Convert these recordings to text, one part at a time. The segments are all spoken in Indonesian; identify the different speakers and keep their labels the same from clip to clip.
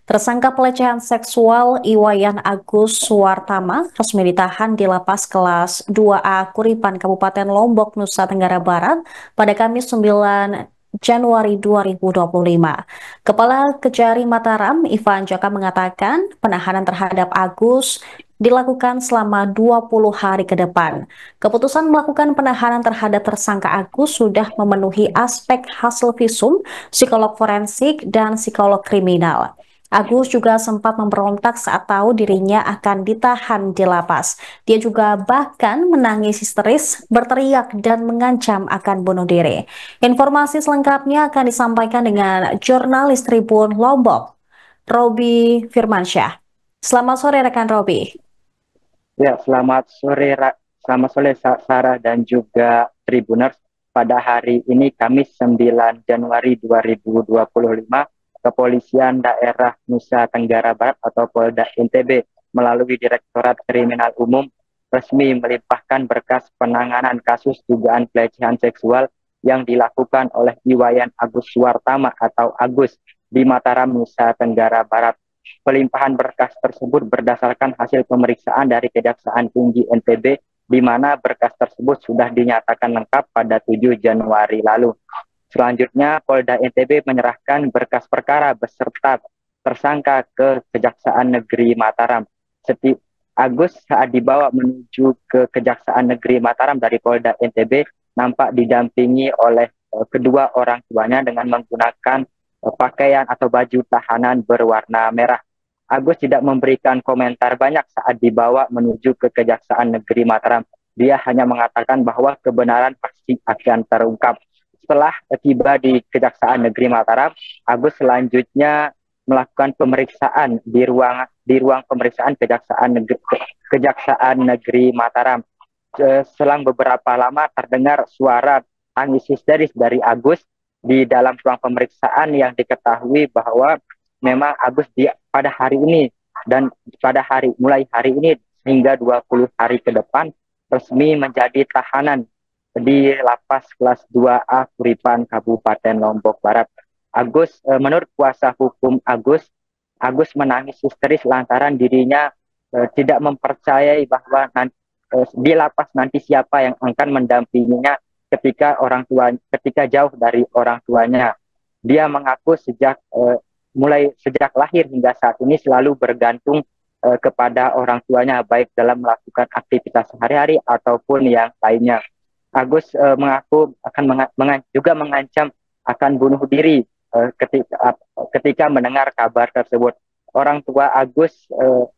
Speaker 1: Tersangka pelecehan seksual Iwayan Agus Suwartama resmi ditahan di Lapas Kelas 2A Kuripan Kabupaten Lombok, Nusa Tenggara Barat pada Kamis 9 Januari 2025. Kepala Kejari Mataram, Ivan Jaka mengatakan penahanan terhadap Agus dilakukan selama 20 hari ke depan. Keputusan melakukan penahanan terhadap tersangka Agus sudah memenuhi aspek hasil visum, psikolog forensik, dan psikolog kriminal. Agus juga sempat memberontak saat tahu dirinya akan ditahan di lapas. Dia juga bahkan menangis histeris, berteriak, dan mengancam akan bunuh diri. Informasi selengkapnya akan disampaikan dengan jurnalis Tribun Lombok, Robi Firmansyah. Selamat sore rekan Robi.
Speaker 2: Ya, selamat sore Sarah dan juga Tribuners. Pada hari ini Kamis 9 Januari 2025, Kepolisian Daerah Nusa Tenggara Barat atau Polda NTB melalui Direktorat Kriminal Umum resmi melimpahkan berkas penanganan kasus dugaan pelecehan seksual yang dilakukan oleh Iwayan Agus Suwartama atau Agus di Mataram, Nusa Tenggara Barat. Pelimpahan berkas tersebut berdasarkan hasil pemeriksaan dari Kejaksaan Tinggi NTB, di mana berkas tersebut sudah dinyatakan lengkap pada 7 Januari lalu. Selanjutnya, Polda NTB menyerahkan berkas perkara beserta tersangka ke Kejaksaan Negeri Mataram. Agus saat dibawa menuju ke Kejaksaan Negeri Mataram dari Polda NTB nampak didampingi oleh kedua orang tuanya dengan menggunakan pakaian atau baju tahanan berwarna merah. Agus tidak memberikan komentar banyak saat dibawa menuju ke Kejaksaan Negeri Mataram. Dia hanya mengatakan bahwa kebenaran pasti akan terungkap. Setelah tiba di Kejaksaan Negeri Mataram, Agus selanjutnya melakukan pemeriksaan di ruang pemeriksaan Kejaksaan Negeri Mataram. Selang beberapa lama terdengar suara tangis histeris dari Agus di dalam ruang pemeriksaan yang diketahui bahwa memang Agus pada hari ini dan mulai hari ini hingga 20 hari ke depan resmi menjadi tahanan di Lapas Kelas 2A Kuripan Kabupaten Lombok Barat. Menurut kuasa hukum Agus menangis histeris lantaran dirinya tidak mempercayai bahwa di lapas nanti siapa yang akan mendampinginya ketika jauh dari orang tuanya. Dia mengaku mulai sejak lahir hingga saat ini selalu bergantung kepada orang tuanya, baik dalam melakukan aktivitas sehari-hari ataupun yang lainnya. Agus mengaku juga mengancam akan bunuh diri ketika mendengar kabar tersebut. Orang tua Agus,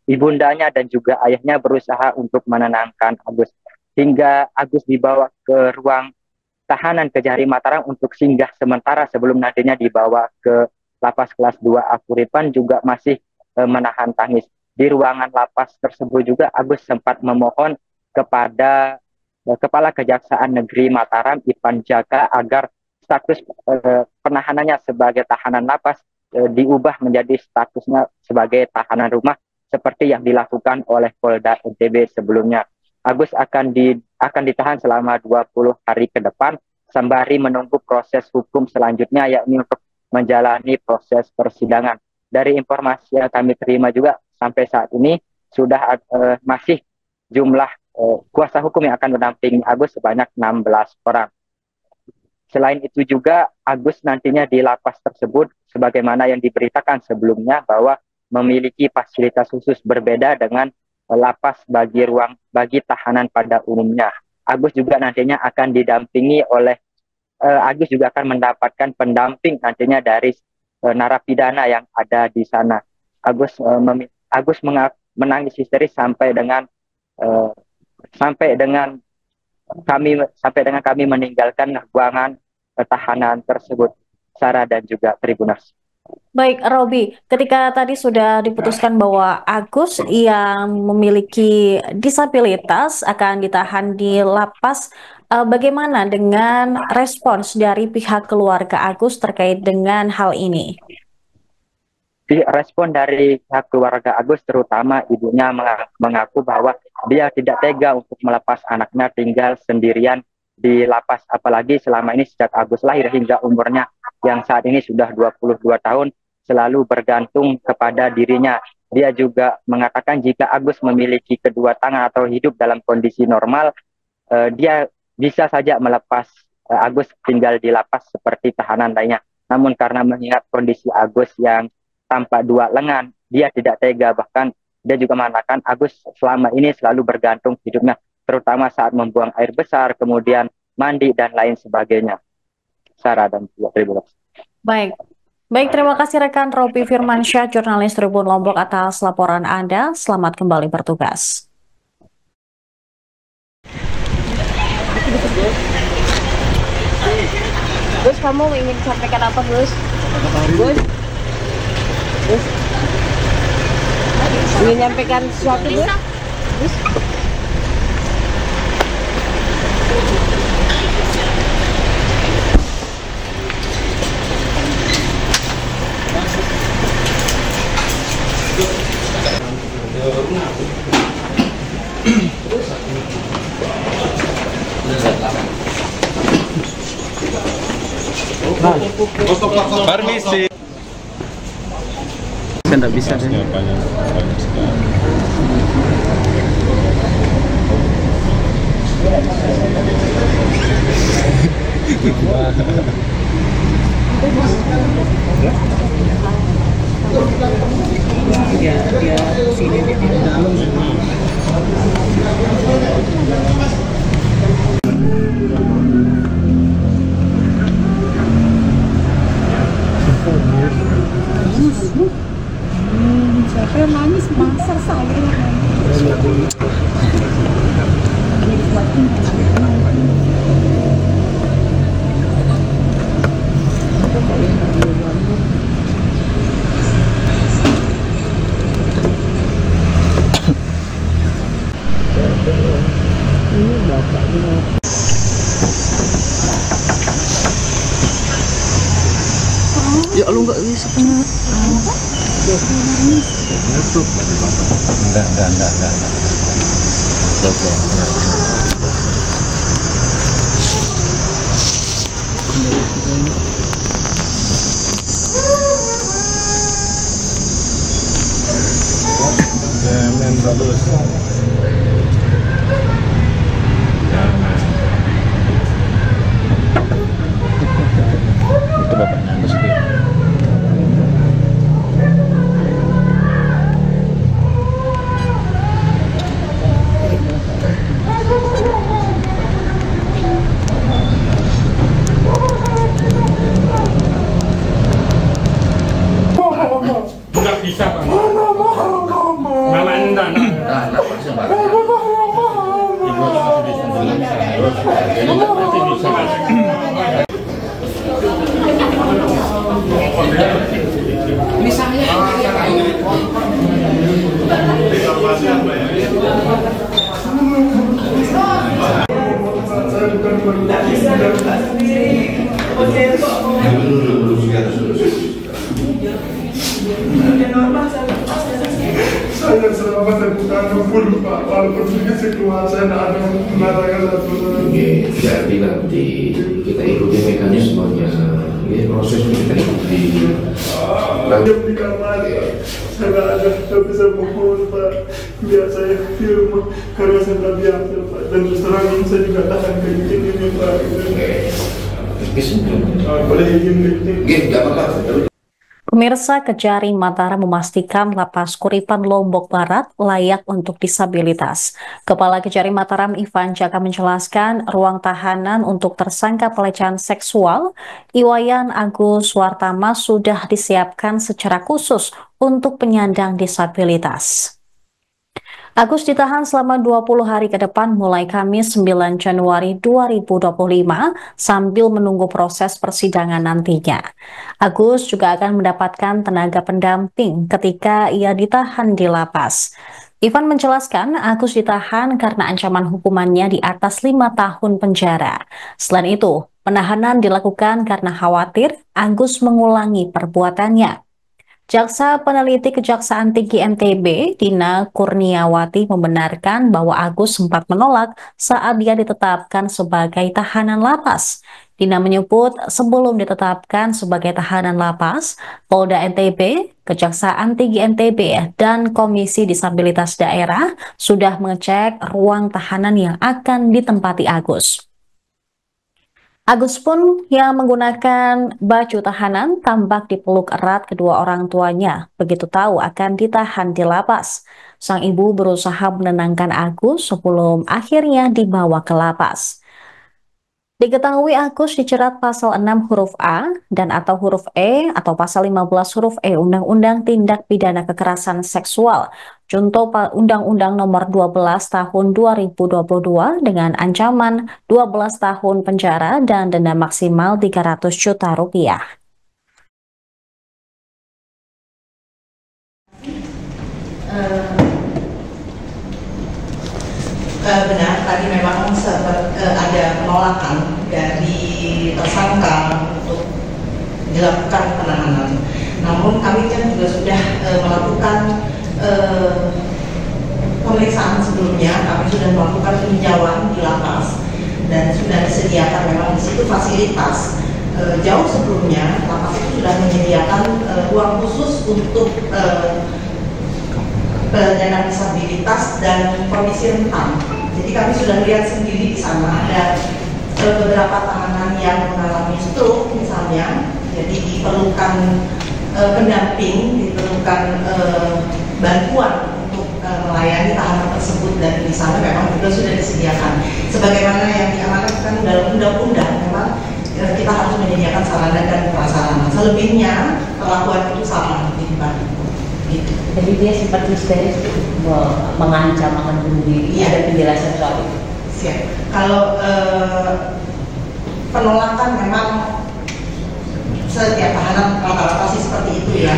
Speaker 2: ibundanya dan juga ayahnya berusaha untuk menenangkan Agus. Hingga Agus dibawa ke ruang tahanan Kejari Mataram untuk singgah sementara sebelum nantinya dibawa ke Lapas Kelas 2A Kuripan juga masih menahan tangis. Di ruangan lapas tersebut juga Agus sempat memohon kepada Kepala Kejaksaan Negeri Mataram, Ivan Jaka, agar status penahanannya sebagai tahanan lapas diubah menjadi statusnya sebagai tahanan rumah seperti yang dilakukan oleh Polda NTB sebelumnya. Agus akan ditahan selama 20 hari ke depan sembari menunggu proses hukum selanjutnya, yakni untuk menjalani proses persidangan. Dari informasi yang kami terima juga sampai saat ini sudah masih jumlah kuasa hukum yang akan mendampingi Agus sebanyak 16 orang. Selain itu juga Agus nantinya di lapas tersebut sebagaimana yang diberitakan sebelumnya bahwa memiliki fasilitas khusus berbeda dengan lapas bagi tahanan pada umumnya. Agus juga nantinya akan didampingi oleh Agus juga akan mendapatkan pendamping nantinya dari narapidana yang ada di sana. Agus menangis histeris sampai dengan kami meninggalkan ruangan tahanan tersebut, Sarah dan juga Tribuners.
Speaker 1: Baik, Robi, ketika tadi sudah diputuskan bahwa Agus yang memiliki disabilitas akan ditahan di lapas, bagaimana dengan respons dari pihak keluarga Agus terkait dengan hal ini?
Speaker 2: Respon dari pihak keluarga Agus, terutama ibunya, mengaku bahwa dia tidak tega untuk melepas anaknya tinggal sendirian di lapas, apalagi selama ini sejak Agus lahir hingga umurnya yang saat ini sudah 22 tahun, selalu bergantung kepada dirinya. Dia juga mengatakan jika Agus memiliki kedua tangan atau hidup dalam kondisi normal, dia bisa saja melepas Agus tinggal di lapas seperti tahanan lainnya. Namun karena mengingat kondisi Agus yang tampak dua lengan, dia tidak tega. Bahkan dia juga mengatakan Agus selama ini selalu bergantung hidupnya, terutama saat membuang air besar, kemudian mandi dan lain sebagainya. Sarah dan juga Tribun.
Speaker 1: Baik. Baik, terima kasih rekan Robi Firmansyah, jurnalis Tribun Lombok atas laporan Anda. Selamat kembali bertugas.
Speaker 3: Gus, kamu ingin sampaikan apa, Gus? Gus? Gus? Ingin nyampaikan sesuatu, Gus? Gus?
Speaker 4: Permisi.
Speaker 5: Kan tidak bisa deh.
Speaker 4: Banyak sekali.
Speaker 5: Dia sini di dalam.
Speaker 6: Siapa yang nangis masar saya ini bapaknya.
Speaker 5: Ya lu nggak bisa kena.
Speaker 4: Enggak. Jangan bagus. Itu bapaknya Agus itu.
Speaker 7: Nggak bisa, Pak. Mama enggak. Ibu masih bisa. Masih bisa.
Speaker 6: Ini saya.
Speaker 8: Saya selama saya bukan full Pak, walaupun sedikit keluar saya tidak ada mengatakan satu.
Speaker 9: Jadi nanti kita ikuti mekanismenya, prosesnya kita ikuti.
Speaker 8: Di kamar, saya tidak ada, tidak bisa mohon Pak. Biar saya di rumah karena saya tidak biasa Pak. Dan terus terang ini saya juga tahan ke ini Pak. Boleh izin
Speaker 9: Nggak apa-apa.
Speaker 1: Pemirsa, Kejari Mataram memastikan Lapas Kuripan Lombok Barat layak untuk disabilitas. Kepala Kejari Mataram Ivan Jaka menjelaskan ruang tahanan untuk tersangka pelecehan seksual Iwayan Agus Wartama sudah disiapkan secara khusus untuk penyandang disabilitas. Agus ditahan selama 20 hari ke depan mulai Kamis 9 Januari 2025 sambil menunggu proses persidangan nantinya. Agus juga akan mendapatkan tenaga pendamping ketika ia ditahan di lapas. Ivan menjelaskan Agus ditahan karena ancaman hukumannya di atas 5 tahun penjara. Selain itu, penahanan dilakukan karena khawatir Agus mengulangi perbuatannya. Jaksa Peneliti Kejaksaan Tinggi NTB, Dina Kurniawati, membenarkan bahwa Agus sempat menolak saat dia ditetapkan sebagai tahanan lapas. Dina menyebut sebelum ditetapkan sebagai tahanan lapas, Polda NTB, Kejaksaan Tinggi NTB, dan Komisi Disabilitas Daerah sudah mengecek ruang tahanan yang akan ditempati Agus. Agus pun yang menggunakan baju tahanan tampak dipeluk erat kedua orang tuanya begitu tahu akan ditahan di lapas. Sang ibu berusaha menenangkan Agus sebelum akhirnya dibawa ke lapas. Diketahui Agus dijerat pasal 6 huruf A dan atau huruf E atau pasal 15 huruf E Undang-Undang Tindak Pidana Kekerasan Seksual Junto Undang-Undang Nomor 12 Tahun 2022 dengan ancaman 12 tahun penjara dan denda maksimal 300 juta rupiah.
Speaker 10: Benar, tadi memang ada penolakan dari tersangka untuk dilakukan penahanan. Namun kami kan juga sudah melakukan pemeriksaan sebelumnya, kami sudah melakukan peninjauan di lapas dan sudah disediakan memang di situ fasilitas. Jauh sebelumnya lapas itu sudah menyediakan ruang khusus untuk penyandang disabilitas dan kondisi rentan. Jadi kami sudah lihat sendiri di sana ada beberapa tahanan yang mengalami stroke misalnya, jadi diperlukan pendamping, diperlukan bantuan untuk melayani tahanan tersebut dan di sana memang juga sudah disediakan. Sebagaimana yang diamanatkan dalam undang-undang, memang kita harus menyediakan sarana dan prasarana. Selebihnya perlakuan itu sama di tempat itu. Gitu.
Speaker 3: Jadi dia sempat histeris mengancam akan bunuh diri.
Speaker 10: Iya.
Speaker 3: Ada penjelasan soal itu.
Speaker 10: Siap. Kalau penolakan memang setiap tahanan rata-rata sih seperti itu ya.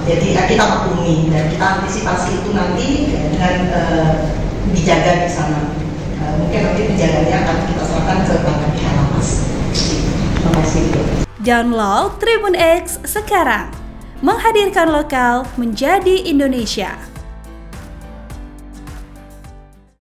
Speaker 10: Jadi kita maklumi dan kita antisipasi itu nanti dengan dijaga di sana. Mungkin nanti penjaganya akan kita serahkan ke pihak lapas.
Speaker 3: Terima kasih.
Speaker 11: Download Tribun X sekarang. Menghadirkan lokal menjadi Indonesia.